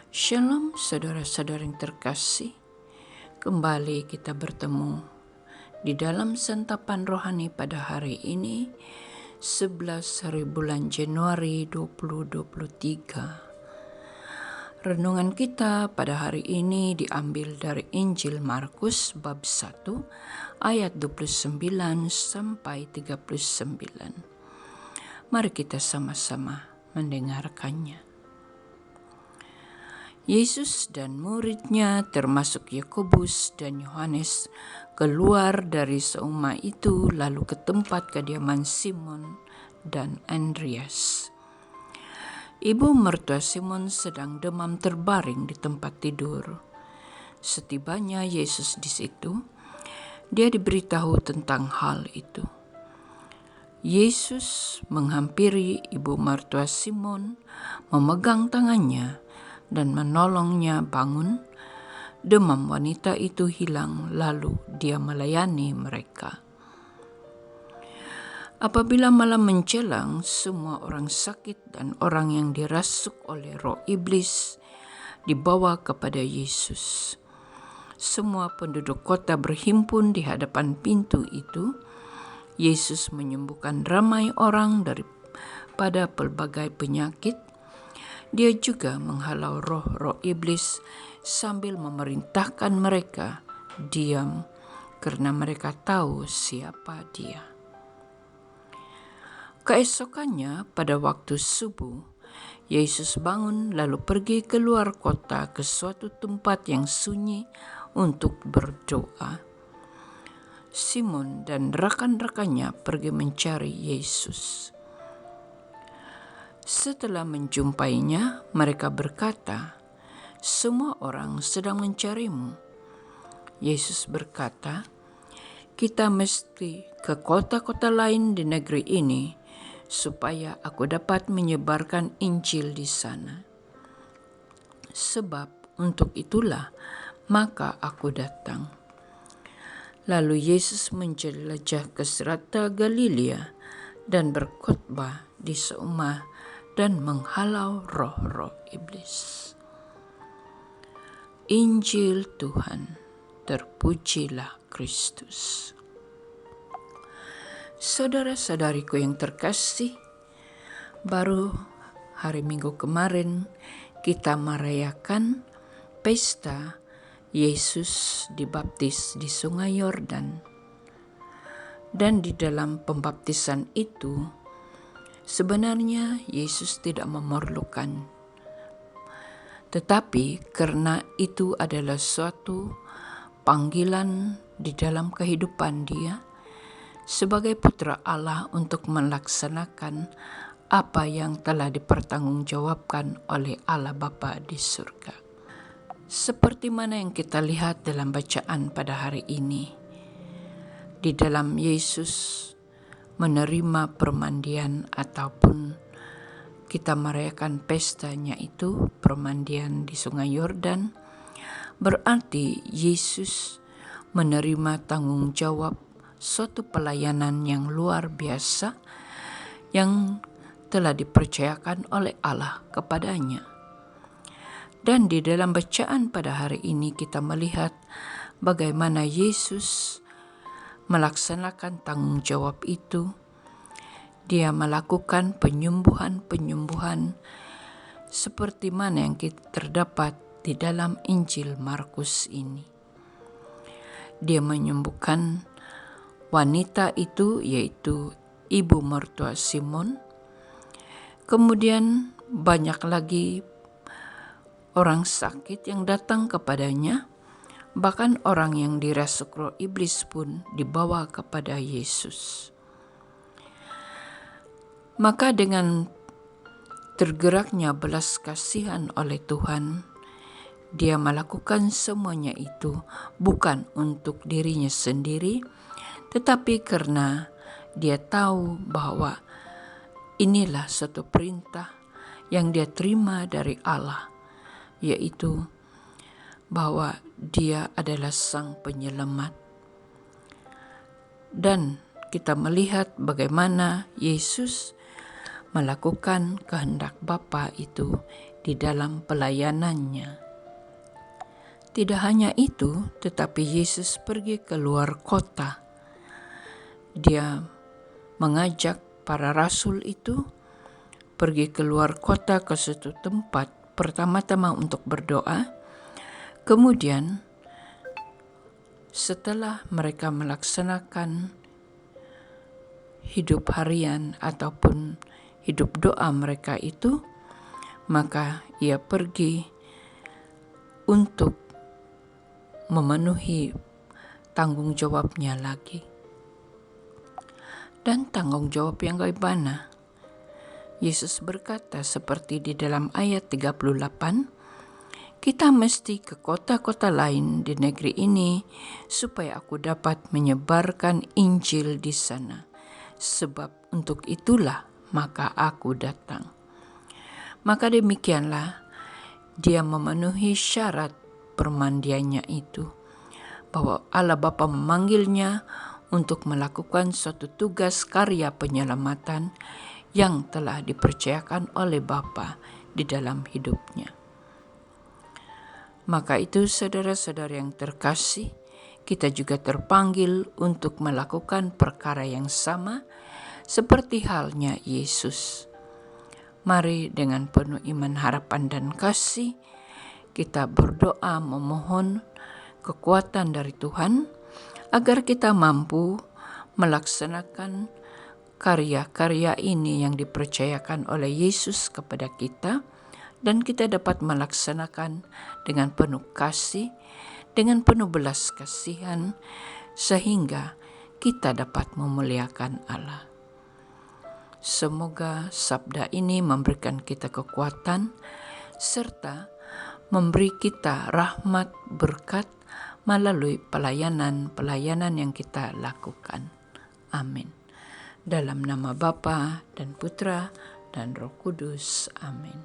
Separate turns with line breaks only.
Shalom saudara-saudara yang terkasih, kembali kita bertemu di dalam santapan rohani pada hari ini 11 hari bulan Januari 2023. Renungan kita pada hari ini diambil dari Injil Markus bab 1 ayat 29 sampai 39. Mari kita sama-sama mendengarkannya. Yesus dan murid-Nya termasuk Yakobus dan Yohanes keluar dari seumah itu lalu ke tempat kediaman Simon dan Andreas. Ibu mertua Simon sedang demam terbaring di tempat tidur. Setibanya Yesus di situ, dia diberitahu tentang hal itu. Yesus menghampiri ibu mertua Simon, memegang tangannya dan menolongnya bangun. Demam wanita itu hilang, lalu dia melayani mereka. Apabila malam menjelang, semua orang sakit dan orang yang dirasuk oleh roh iblis dibawa kepada Yesus. Semua penduduk kota berhimpun di hadapan pintu itu. Yesus menyembuhkan ramai orang daripada pelbagai penyakit. Dia juga menghalau roh-roh iblis sambil memerintahkan mereka diam karena mereka tahu siapa dia. Keesokannya pada waktu subuh, Yesus bangun lalu pergi keluar kota ke suatu tempat yang sunyi untuk berdoa. Simon dan rekan-rekannya pergi mencari Yesus. Setelah menjumpainya, mereka berkata, "Semua orang sedang mencarimu." Yesus berkata, "Kita mesti ke kota-kota lain di negeri ini, supaya aku dapat menyebarkan Injil di sana. Sebab untuk itulah maka aku datang." Lalu Yesus menjelajah ke serata Galilea dan berkhotbah di seumah dan menghalau roh-roh iblis. Injil Tuhan, terpujilah Kristus. Saudara-saudariku yang terkasih, baru hari Minggu kemarin kita merayakan pesta Yesus dibaptis di Sungai Yordan. Dan di dalam pembaptisan itu, sebenarnya Yesus tidak memerlukan, tetapi karena itu adalah suatu panggilan di dalam kehidupan dia sebagai putra Allah untuk melaksanakan apa yang telah dipertanggungjawabkan oleh Allah Bapa di surga. Seperti mana yang kita lihat dalam bacaan pada hari ini, di dalam Yesus menerima permandian ataupun kita merayakan pestanya itu permandian di Sungai Yordan, berarti Yesus menerima tanggung jawab suatu pelayanan yang luar biasa yang telah dipercayakan oleh Allah kepadanya. Dan di dalam bacaan pada hari ini kita melihat bagaimana Yesus melaksanakan tanggung jawab itu. Dia melakukan penyembuhan-penyembuhan seperti mana yang terdapat di dalam Injil Markus ini. Dia menyembuhkan wanita itu, yaitu ibu mertua Simon. Kemudian banyak lagi orang sakit yang datang kepadanya. Bahkan orang yang dirasuk roh iblis pun dibawa kepada Yesus. Maka dengan tergeraknya belas kasihan oleh Tuhan, dia melakukan semuanya itu bukan untuk dirinya sendiri, tetapi karena dia tahu bahwa inilah satu perintah yang dia terima dari Allah, yaitu bahwa dia adalah sang penyelamat. Dan kita melihat bagaimana Yesus melakukan kehendak Bapa itu, di dalam pelayanannya. Tidak hanya itu, tetapi Yesus pergi ke luar kota. Dia mengajak para rasul itu pergi ke luar kota ke suatu tempat, pertama-tama untuk berdoa. Kemudian setelah mereka melaksanakan hidup harian ataupun hidup doa mereka itu, maka ia pergi untuk memenuhi tanggung jawabnya lagi. Dan tanggung jawab yang bagaimana? Yesus berkata seperti di dalam ayat 38, kita mesti ke kota-kota lain di negeri ini supaya aku dapat menyebarkan Injil di sana. Sebab untuk itulah maka aku datang. Maka demikianlah dia memenuhi syarat permandiannya itu, bahwa Allah Bapa memanggilnya untuk melakukan suatu tugas karya penyelamatan yang telah dipercayakan oleh Bapa di dalam hidupnya. Maka itu saudara-saudara yang terkasih, kita juga terpanggil untuk melakukan perkara yang sama seperti halnya Yesus. Mari dengan penuh iman, harapan, dan kasih kita berdoa memohon kekuatan dari Tuhan agar kita mampu melaksanakan karya-karya ini yang dipercayakan oleh Yesus kepada kita, dan kita dapat melaksanakan dengan penuh kasih, dengan penuh belas kasihan, sehingga kita dapat memuliakan Allah. Semoga sabda ini memberikan kita kekuatan, serta memberi kita rahmat berkat melalui pelayanan-pelayanan yang kita lakukan. Amin. Dalam nama Bapa dan Putra dan Roh Kudus. Amin.